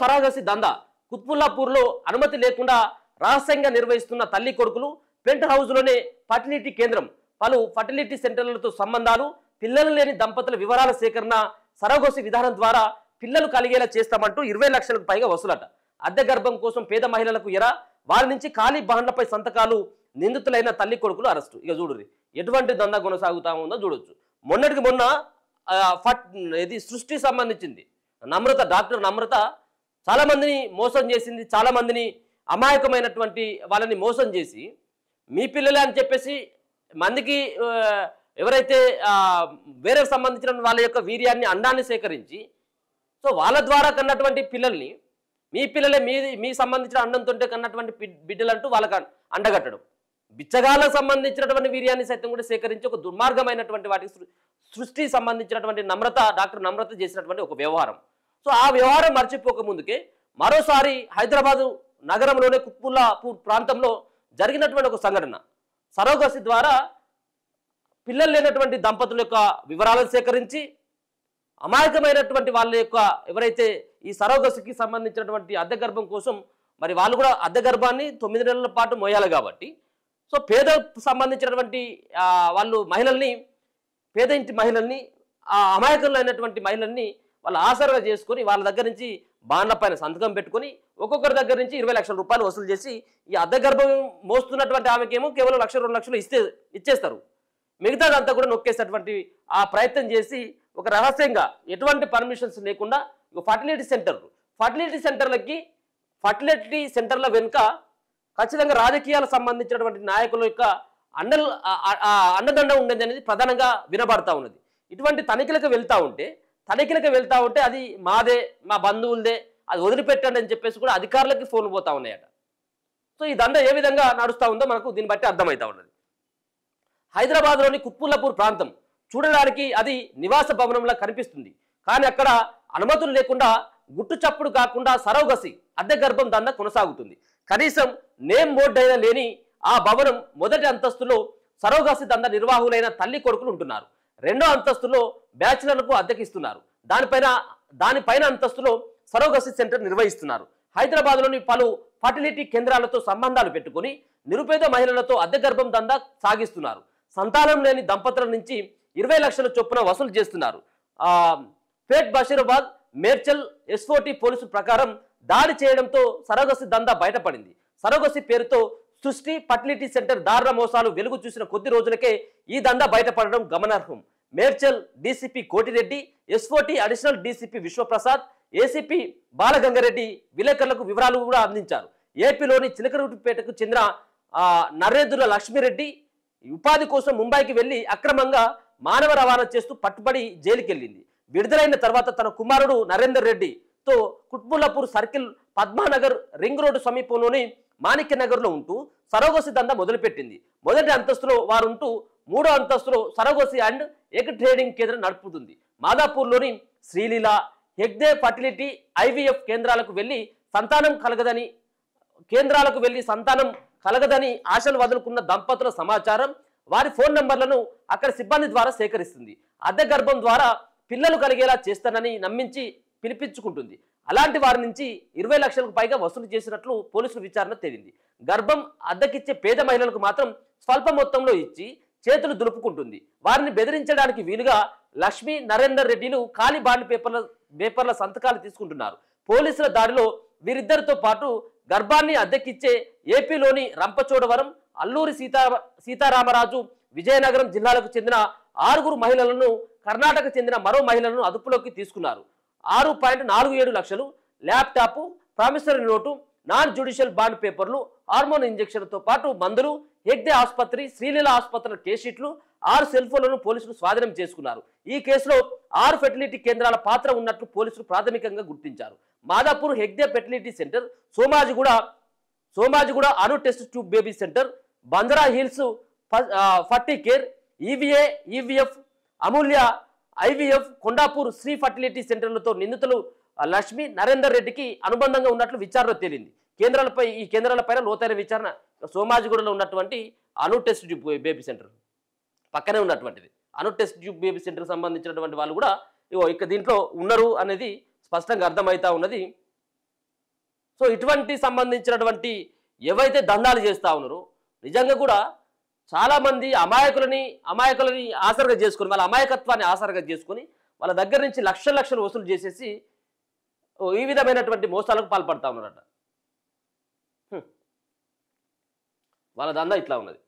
సరాగసి దందా. కుత్బుల్లాపూర్లో అనుమతి లేకుండా రహస్యంగా నిర్వహిస్తున్న తల్లి కొడుకులు. పెంట్ హౌస్లోనే ఫర్టిలిటీ కేంద్రం. పలు ఫర్టిలిటీ సెంటర్లతో సంబంధాలు. పిల్లలు లేని దంపతుల వివరాల సేకరణ. సరాగసి విధానం ద్వారా పిల్లలు కలిగేలా చేస్తామంటూ 20 లక్షలకు పైగా వసూలట. అద్దె గర్భం కోసం పేద మహిళలకు ఎరా. వారి నుంచి ఖాళీ బాండ్లపై సంతకాలు. నిందితులైన తల్లి కొడుకులు అరెస్టు. ఇక చూడుర్రి ఎటువంటి దందా కొనసాగుతా ఉందో చూడొచ్చు. మొన్నటికి మొన్న ఇది సృష్టి సంబంధించింది. డాక్టర్ నమ్రత చాలా మందిని మోసం చేసింది. చాలా మందిని అమాయకమైనటువంటి వాళ్ళని మోసం చేసి మీ పిల్లలే అని చెప్పేసి మందికి ఎవరైతే వేరే సంబంధించిన వాళ్ళ యొక్క వీర్యాన్ని అండాన్ని సేకరించి సో వాళ్ళ ద్వారా కన్నటువంటి పిల్లల్ని మీ పిల్లలే మీ సంబంధించిన అండంతో కన్నటువంటి బిడ్డలంటూ వాళ్ళకి అండగట్టడం. బిచ్చగాళ్ళకు సంబంధించినటువంటి వీర్యాన్ని సైతం కూడా సేకరించి ఒక దుర్మార్గమైనటువంటి వాటికి సృష్టి సంబంధించినటువంటి డాక్టర్ నమ్రత చేసినటువంటి ఒక వ్యవహారం. సో ఆ వ్యవహారం మర్చిపోక ముందుకే మరోసారి హైదరాబాదు నగరంలోనే కుత్బుల్లాపూర్ ప్రాంతంలో జరిగినటువంటి ఒక సంఘటన. సరోగసి ద్వారా పిల్లలు లేనటువంటి దంపతుల యొక్క వివరాలను సేకరించి అమాయకమైనటువంటి వాళ్ళ యొక్క ఎవరైతే ఈ సరోగసికి సంబంధించినటువంటి అద్దె గర్భం కోసం మరి వాళ్ళు కూడా అద్దె గర్భాన్ని 9 నెలల పాటు మోయాలి కాబట్టి సో పేద సంబంధించినటువంటి వాళ్ళు పేద ఇంటి మహిళల్ని అమాయకులైనటువంటి మహిళల్ని వాళ్ళు ఆసరగా చేసుకొని వాళ్ళ దగ్గర నుంచి బాండ్ల పైన సంతకం పెట్టుకొని ఒక్కొక్కరి దగ్గర నుంచి 20 లక్షల రూపాయలు వసూలు చేసి ఈ అద్దె గర్భం మోస్తున్నటువంటి ఆమెకేమో కేవలం 1,00,000 2 లక్షలు ఇచ్చేస్తారు. మిగతాదంతా కూడా నొక్కేసేటువంటి ఆ ప్రయత్నం చేసి ఒక రహస్యంగా ఎటువంటి పర్మిషన్స్ లేకుండా ఫర్టిలిటీ సెంటర్ల వెనుక ఖచ్చితంగా రాజకీయాలకు సంబంధించినటువంటి నాయకుల యొక్క అండదండ ఉండేది అనేది ప్రధానంగా వినబడతా ఉన్నది. ఇటువంటి తనిఖీలకు వెళ్తా ఉంటే అది మాదే, మా బంధువులదే, అది వదిలిపెట్టండి అని చెప్పేసి కూడా అధికారులకి ఫోన్లు పోతా ఉన్నాయట. సో ఈ దండ ఏ విధంగా నడుస్తూ ఉందో మనకు దీన్ని బట్టి అర్థమవుతా ఉన్నది. హైదరాబాద్లోని కుత్బుల్లాపూర్ ప్రాంతం చూడడానికి అది నివాస భవనంలా కనిపిస్తుంది. కానీ అక్కడ అనుమతులు లేకుండా గుట్టు చప్పుడు కాకుండా సరోగసి అద్దె గర్భం దంద కొనసాగుతుంది. కనీసం నేమ్ బోర్డు అయినా లేని ఆ భవనం మొదటి అంతస్తులో సరోగసి దంద నిర్వాహకులైన తల్లి కొడుకులు ఉంటున్నారు. రెండో అంతస్తులో బ్యాచిలర్లకు అద్దెకిస్తున్నారు. దానిపైన అంతస్తులో సరోగసి సెంటర్ నిర్వహిస్తున్నారు. హైదరాబాద్లోని పలు ఫర్టిలిటీ కేంద్రాలతో సంబంధాలు పెట్టుకుని నిరుపేద మహిళలతో అద్దె గర్భం దందా సాగిస్తున్నారు. సంతానం లేని దంపతుల నుంచి 20 లక్షల చొప్పున వసూలు చేస్తున్నారు. పేట్ బషీరాబాద్ మేడ్చల్ S40 పోలీసు ప్రకారం దాడి చేయడంతో సరోగసి దందా బయటపడింది. సరోగసి పేరుతో సృష్టి ఫర్టిలిటీ సెంటర్ దారుణ మోసాలు వెలుగు చూసిన కొద్ది రోజులకే ఈ దందా బయటపడడం గమనార్హం. Medchal DCP Kotireddy, S40 additional DCP Vishwaprasad, ACP Balagangareddy విలేకరులకు వివరాలు కూడా అందించారు. ఏపీలోని చిలకలూరిపేటకు చెందిన నరేంద్రుల లక్ష్మిరెడ్డి ఉపాధి కోసం ముంబైకి వెళ్లి అక్రమంగా మానవ రవాణా చేస్తూ పట్టుబడి జైలుకెళ్లింది. విడుదలైన తర్వాత తన కుమారుడు నరేందర్ రెడ్డితో Quthbullapur circle, Padmanagar ring road సమీపంలోని మాణిక్యనగర్లో ఉంటూ సరోగసి దందా మొదలుపెట్టింది. మొదటి అంతస్తులో వారుంటూ మూడో అంతస్తులో సరోగసి అండ్ ఎగ్ ట్రేడింగ్ కేంద్రం నడుపుతుంది. మాదాపూర్లోని శ్రీలీల, హెగ్దే ఫర్టిలిటీ IVF కేంద్రాలకు వెళ్లి సంతానం కలగదని ఆశలు వదులుకున్న దంపతుల సమాచారం, వారి ఫోన్ నంబర్లను అక్కడ సిబ్బంది ద్వారా సేకరిస్తుంది. అద్దె గర్భం ద్వారా పిల్లలు కలిగేలా చేస్తానని నమ్మించి పిలిపించుకుంటుంది. అలాంటి వారి నుంచి 20 లక్షలకు పైగా వసూలు చేసినట్లు పోలీసుల విచారణ తేలింది. గర్భం అద్దెకిచ్చే పేద మహిళలకు మాత్రం స్వల్ప మొత్తంలో ఇచ్చి చేతులు దులుపుకుంటుంది. వారిని బెదిరించడానికి వీలుగా లక్ష్మి, నరేందర్ రెడ్డిలు ఖాళీ బాండ్ పేపర్ల సంతకాలు తీసుకుంటున్నారు. పోలీసుల దాడిలో వీరిద్దరితో పాటు గర్భాన్ని అద్దెకిచ్చే ఏపీలోని రంపచోడవరం, అల్లూరి సీతారామరాజు, విజయనగరం జిల్లాలకు చెందిన 6 మహిళలను, కర్ణాటక చెందిన మరో మహిళలను అదుపులోకి తీసుకున్నారు. 6.47 లక్షలు, laptop, promissory note, non judicial bond పేపర్లు, హార్మోన్ ఇంజెక్షన్తో పాటు మందులు, హెగ్దే ఆసుపత్రి, శ్రీలీల ఆసుపత్రుల కేషీట్లు, 6 సెల్ ఫోన్లను పోలీసులు స్వాధీనం చేసుకున్నారు. ఈ కేసులో 6 ఫెర్టిలిటీ కేంద్రాల పాత్ర ఉన్నట్లు పోలీసులు ప్రాథమికంగా గుర్తించారు. Madhapur Hegde fertility centre, Somajiguda Anu test tube baby centre, Banjara Hills ferty care, EVF Amulya IVF, Kondapur Sri fertility సెంటర్లతో నిందితులు లక్ష్మి, నరేందర్ రెడ్డికి అనుబంధంగా ఉన్నట్లు విచారణ తేలింది. ఈ కేంద్రాలపైన లోతైన విచారణ సోమాజిగూడలో ఉన్నటువంటి అను టెస్ట్ ట్యూబ్ బేబీ సెంటర్ పక్కనే ఉన్నటువంటిది. అను టెస్ట్ ట్యూబ్ బేబీ సెంటర్కి సంబంధించినటువంటి వాళ్ళు కూడా ఇక దీంట్లో ఉన్నారు అనేది స్పష్టంగా అర్థమవుతా ఉన్నది. సో ఇటువంటి సంబంధించినటువంటి ఏవైతే దందాలు చేస్తూ ఉన్నారో నిజంగా కూడా చాలామంది అమాయకులని ఆసరగా చేసుకొని వాళ్ళ అమాయకత్వాన్ని ఆసరగా చేసుకొని వాళ్ళ దగ్గర నుంచి లక్షలు వసూలు చేసేసి ఈ విధమైనటువంటి మోసాలకు పాల్పడతా ఉన్నారట. వాళ్ళ దందా ఇట్లా ఉన్నది.